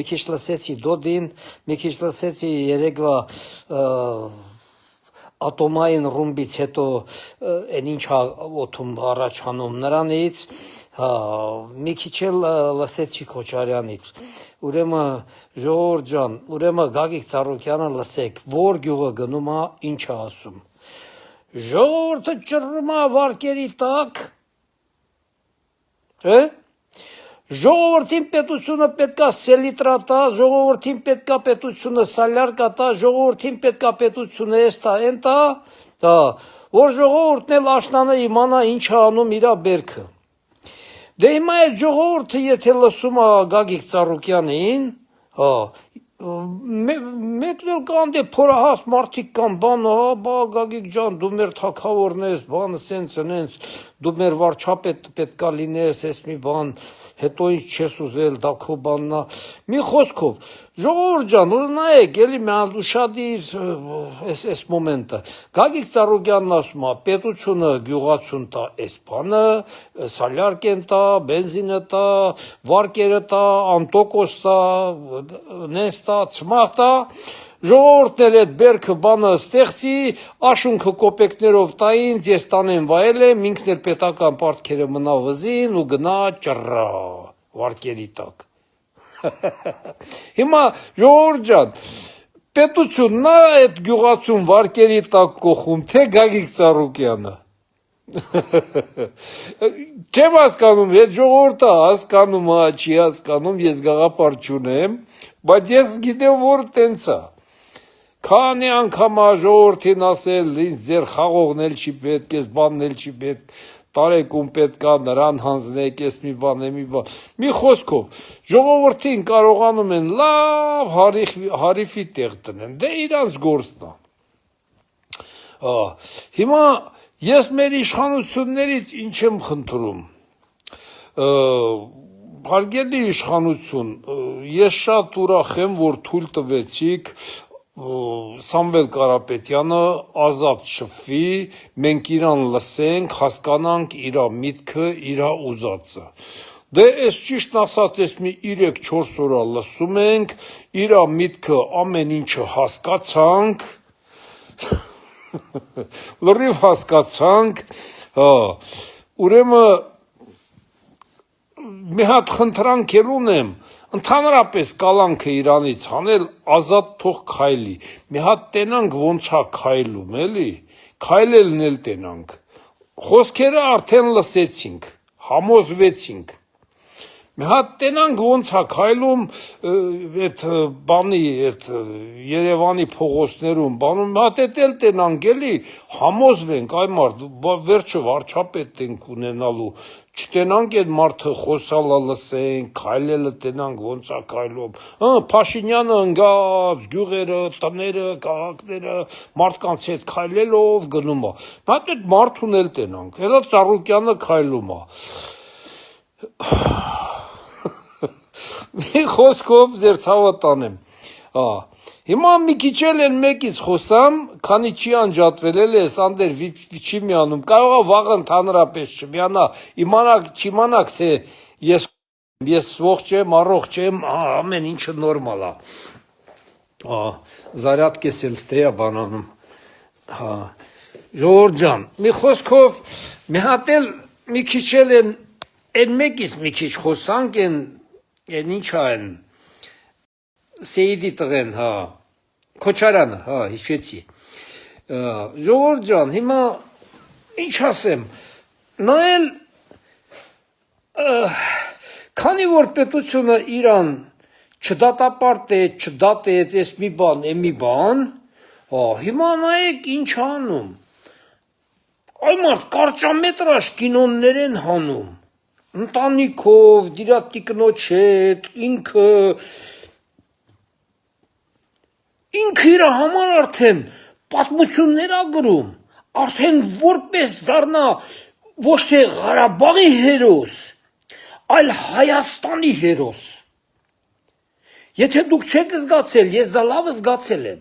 Մի քիչ լսեցի Դոդին, մի քիչ լսեցի երեկվա ատոմային ռումբից հետո այն ինչա օթում առաջանում նրանից, մի քիչ էլ լսեցի Քոչարյանից։ Ուրեմն ժողովուրդ ջան, ուրեմն Գագիկ Ծառուկյանը լսեք, որ գյուղը գնում է, ինչ է ասում։ Ժողովուրդը ճռռում է վարկերի տակ, ժողովրդին պետությունը պետքա սելիտրա տա, ժողովրդին պետքա պետությունը սալյարկա տա, ժողովրդին պետքա պետությունը էս տա, են տա, որ ժողովուրդն էլ աշնանը իմանա ինչ է անում իրա բերքը։ Դե հիմա այդ ժողովուրդը եթե լսում է Գագիկ Ծառուկյանին, մեկն էլ կան դե փորահաս մարդիկ կան, բան, բա Գագիկ ջան, դու մեր թագավորն ես, բանը սենց, դու մեր վարչապետ պետքա լինես, էս մի բան, հետո ինչ չես ուզել, դա քո բանն է։ Մի խոսքով, ժողովուրդ ջան, նայեք, էլի մի հատ ուշադիր էս մոմենտը։ Գագիկ Ծառուկյանն ասում է, պետությունը գյուղացուն տա էս բանը, սալյարկ են տա, բենզինը տա, վարկերը տա, անտոկոս տա, նես տա, ցմախ տա, ժողովուրդն էլ այդ բերքը բանը ստեղծի, աշունքը կոպեկներով տա ինձ, ես տանեմ վայել եմ, ինքն էլ պետական պարտքերը մնա վզին ու գնա ճռռա վարկերի տակ։ Հիմա ժողովուրդ ջան, պետությունն է այդ գյուղացուն վարկերի տակ կողում, թե Գագիկ Ծառուկյանը։ Չեմ հասկանում, այդ ժողովուրդը հասկանում է, չի հասկանում, ես գաղափար չունեմ, բայց ես գիտեմ, որ տենց է։ Քանի անգամ ժողովրդին ասել, ինձ ձեր խաղողն էլ չի պետք, ես բանն էլ չի պետք, տարեկում պետքա նրան հանձնեք, ես մի բան, մի խոսքով, ժողովրդին կարողանում են լավ հարիֆի տեղ տնեն, դե իրանց գործն է։ Հիմա ես մեր իշխանություններից ինչ եմ խնդրում, հարգելի իշխանություն, ես շատ ուրախ եմ, որ թույլ տվեցիք Սամվել Կարապետյանը ազատ շփվի, մենք իրան լսենք, հասկանանք իրա միտքը, իրա ուզածը։ Դե այս ճիշտ ասած, ես մի 3-4 օր լսում ենք, իրա միտքը ամեն ինչը հասկացանք, լրիվ հասկացանք, ուրեմն մի հատ խնդրանք էլ ունեմ, ընդհանրապես կալանքը իրանից հանել ազատ թող քայլի, մի հատ տենանք ոնց է քայլում, էլի, քայլելն էլ տենանք, խոսքերը արդեն լսեցինք, համոզվեցինք, մի հատ տենանք ոնց է քայլում այդ բանի, այդ Երևանի փողոցներում, բանում, մի հատ էլ տենանք, էլի, համոզվենք, այ մարդ, վերջը վարչապետ ենք ունենալու, չտենանք այդ մարդը խոսալը լսենք, քայլելը տենանք ոնց է քայլում, Փաշինյանը ընկած, գյուղերը, տները, քաղաքները, մարդկանց հետ քայլելով գնում է, բայց այդ մարդուն էլ տենանք, հելա Ծառուկյանը քայլում է, մի խոսքով ձեր ցավը տանեմ, հիմա մի քիչ էլ մեկից խոսամ, քանի չի անջատվել էլի ես անդեր չի միանում, կարող է վաղը ընդհանրապես չմիանա, չիմանաք թե ես ողջ եմ, առողջ եմ, ամեն ինչը նորմալ է, զարյատկես էլ ստե է բանանում, ժողովուրդ ջան, մի խոսքով մի հատ էլ մի քիչ էլ են մեկից մի քիչ խոսանք են ինչ են Սեիդի տղեն, Քոչարյանը, հիշեցի, ժողովուրդ ջան, հիմա ինչ ասեմ, նա էլ քանի որ պետությունը իրան չդատապարտեց, չդատեց, ես մի բան, մի բան, հիմա նայեք ինչ անում, այ մարդ կարճամետրաժ կինոններ են հանում, ընտանիքով, դիրա տիկնոջ հետ, ինքը իր համար արդեն պատմություններ ա գրում, արդեն որպես դառնա ոչ թե Ղարաբաղի հերոս, այլ Հայաստանի հերոս։ Եթե դուք չեք զգացել, ես դա լավ զգացել եմ։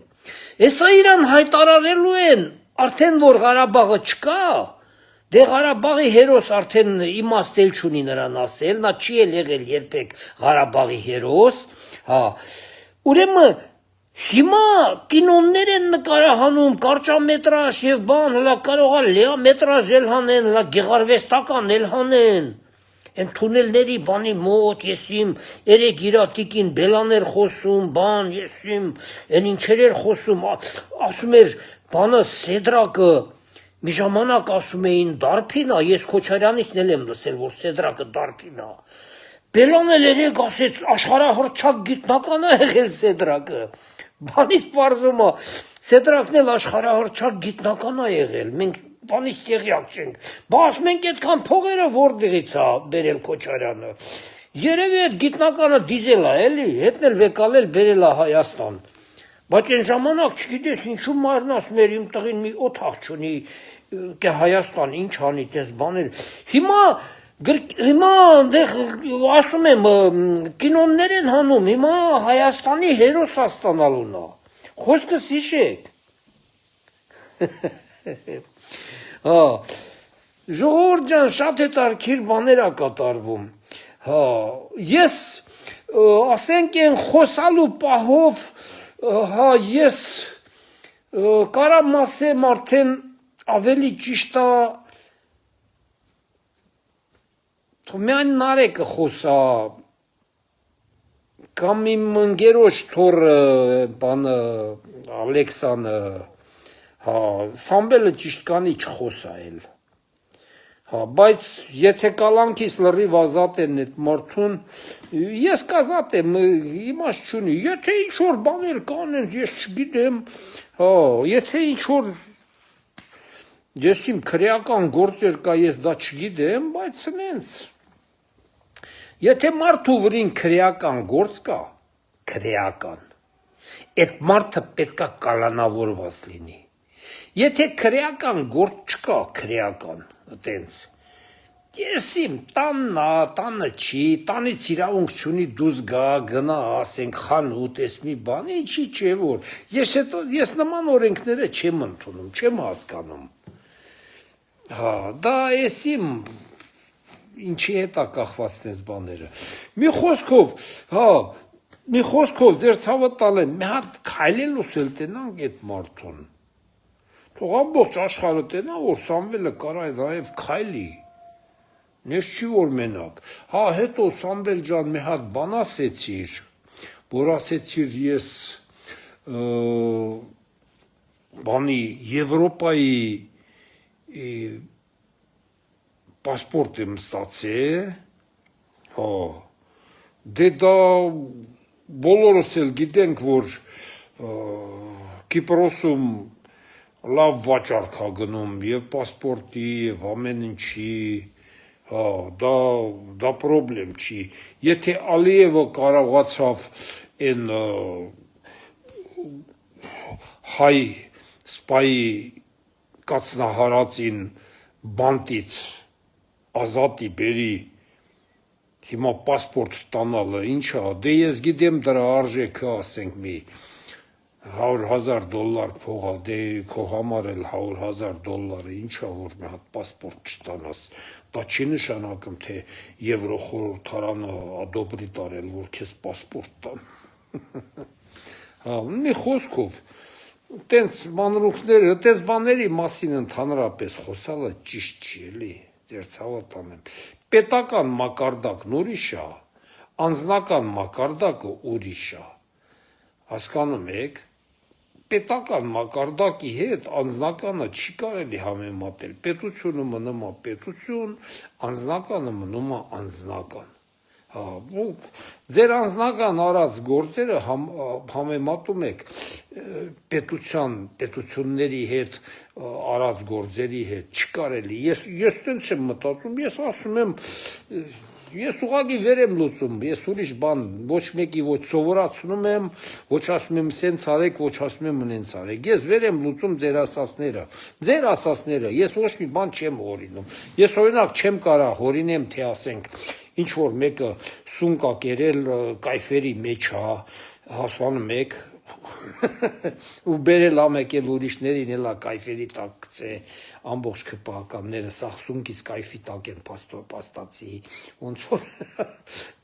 Հեսա իրան հայտարարելու են, արդեն որ Ղարաբաղը չկա, Դե Ղարաբաղի հերոս արդեն իմաստել չունի նրան ասել, նա չի եղել երբեք Ղարաբաղի հերոս, հա։ Ուրեմն հիմա կինոներ են նկարահանում, կարճամետրաժ եւ բան, հլա կարող է լիամետրաժ էլ հանեն, հլա գեղարվեստական էլ հանեն։ Են թունելների բանի մոտ, եսիմ երեք իրատիկին բելաներ խոսում, բան, եսիմ են ինչեր էր խոսում, ասում էր բանը Սեդրակը մի ժամանակ ասում էին դարբին է, ես Քոչարյանից էլ եմ լսել, որ Սեդրակը դարբին է։ Բելան էլ երեք ասեց աշխարհահռչակ գիտնական է եղել Սեդրակը։ Բանից պարզում է, Սեդրակն էլ աշխարհահռչակ գիտնական է եղել, մենք բանից տեղյակ չենք, բայց մենք այդքան փողերը որտեղից է բերել Քոչարյանը։ Երևի այդ գիտնականը դիզել է, էլի, հետն էլ վեկալել բերել է Հայաստան։ Բայց այն ժամանակ չգիտես ինչու մարնաս մեր իմ տղին մի օթաղ չունի կե Հայաստան ինչ անի տես բաներ։ Հիմա ասում եմ կինոններ են հանում, հիմա Հայաստանի հերոս ստանալուն է։ Խոսքս հիշեք։ Հա, ժողովուրդ ջան, շատ հետաքրքիր բաներ է կատարվում։ Հա, ես ասենք են խոսալու պահով, հա, ես կարամ ասեմ արդեն ավելի ճիշտ է միայն Նարեկը խոսա կամ իմ ընկերոջ թոռը բանը Ալեքսանը, հա, Սամվելը ճիշտ կանի չխոսա էլ։ Հա, բայց եթե կալանքից լրիվ ազատ են այդ մարդուն, ես կազատ եմ, իմաստ չունի, եթե ինչ-որ բաներ կանեն, ես չգիտեմ, հա, եթե ինչ-որ ես իմ քրեական գործեր կա, ես դա չգիտեմ, բայց սնենց, եթե մարդու վրին քրեական գործ կա, քրեական, այդ մարդը պետք է կալանավորված լինի, եթե քրեական գործ չկա, քրեական, տենց, ես իմ տանը չի, տանից իրավունք չունի դուզ գա, գնա, ասենք խանութ, ես մի բան, ինչի չէ որ, ես նման օրենքները չեմ ընդունում, չեմ հասկանում, հա, դա ես իմ, ինչի հետ է կախված տես բաները, մի խոսքով, ձեր ցավը տալեմ, մի հատ քայլելուս էլ տենանք այդ մարդուն, թող ամբողջ աշխարհը տենա, որ Սամվելը կարա նաև քայլի, Ես չի որ մենակ, հա հետո Սամվել ջան մի հատ բան ասեցիր, որ ասեցիր ես բանի Եվրոպայի պասպորտ եմ ստացել, հա, դե դա բոլորս էլ գիտենք, որ Կիպրոսում լավ վաճառք է գնում եւ պասպորտի եւ ամեն ինչի, հա, դա պրոբլեմ չի, եթե Ալիևը կարողացավ այն հայ սպայի կացնահարածին բանտից ազատի բերի հիմա պասպորտ ստանալը ինչա, դե ես գիտեմ դրա արժեքը ասենք մի $100,000 փողա, դե քո համար էլ $100,000 ինչա որ մի հատ պասպորտ չստանաս, դա չի նշանակում թե Եվրոխորհրդարանը ադոբրի տարել, որ քեզ պասպորտ տան, հա, մի խոսքով, տենց մանրուքները, տենց բաների մասին ընդհանրապես խոսալը ճիշտ չի էլի, ձեր ցավը տանեմ, պետական մակարդակն ուրիշ է, անձնական մակարդակը ուրիշ է, հասկանում եք, պետական մակարդակի հետ անձնականը չի կարելի համեմատել, պետությունը մնում է պետություն, անձնականը մնում է անձնական, ձեր անձնական արած գործերը համեմատում եք պետությունների հետ արած գործերի հետ չկարելի, ես տենց եմ մտածում, ես ասում եմ, ես ուղղակի վեր եմ լուծում, ես ուրիշ բան, ոչ մեկի ոչ սովորացնում եմ, ոչ ասում եմ սենց արեք, ոչ ասում եմ նենց արեք, ես վեր եմ լուծում ձեր ասածները, ես ոչ մի բան չեմ հորինում, ես օրինակ չեմ կարա հորինեմ, թե ասենք, ինչ որ մեկը սուն կա կերել կայֆերի մեջ, հասանում եք, ու բերել ամեկել ուրիշներին էլա կայֆերի տակ գցե ամբողջ քպականները սախսունքից կայֆի տակ են պաստացի ոնց որ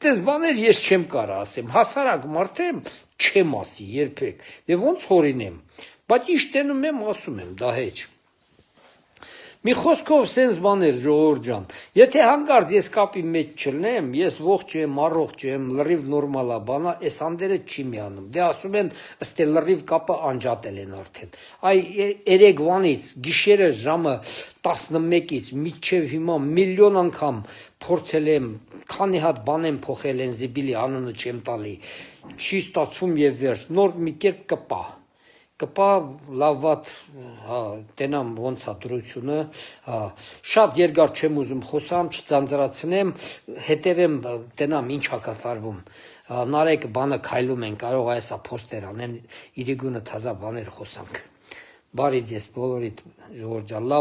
դες բաներ ես չեմ կարա ասեմ հասարակ մարդ եմ չեմ ասի երբեք դե ոնց հորինեմ բայց իշտենում եմ ասում եմ դա հեչ մի խոսքով սենց բաներ ժողովուրդ ջան եթե հանկարծ ես կապի մեջ չլնեմ ես ողջ եմ առողջ եմ լրիվ նորմալ է բանա այս հանդերը չի միանում դե ասում են ըստ է լրիվ կապը անջատել են արդեն այ երեկվանից գիշերը ժամը 11-ից մինչև հիմա միլիոն անգամ փորձել եմ քանի հատ բան եմ փոխել են զիբիլի անունը չեմ տալի չի ստացվում եւ վերջ նոր մի կերպ կպա լավ վատ հա տենամ ոնց է դրությունը հա շատ երկար չեմ ուզում խոսամ չձանձրացնեմ հետևեմ տենամ ինչ է կատարվում նարեկ բանը քայլում են կարող այսա փոստեր անեն իրիգունը թազա բաներ խոսանք բարի ձեզ բոլորիդ ժողովուրդ ջան լավ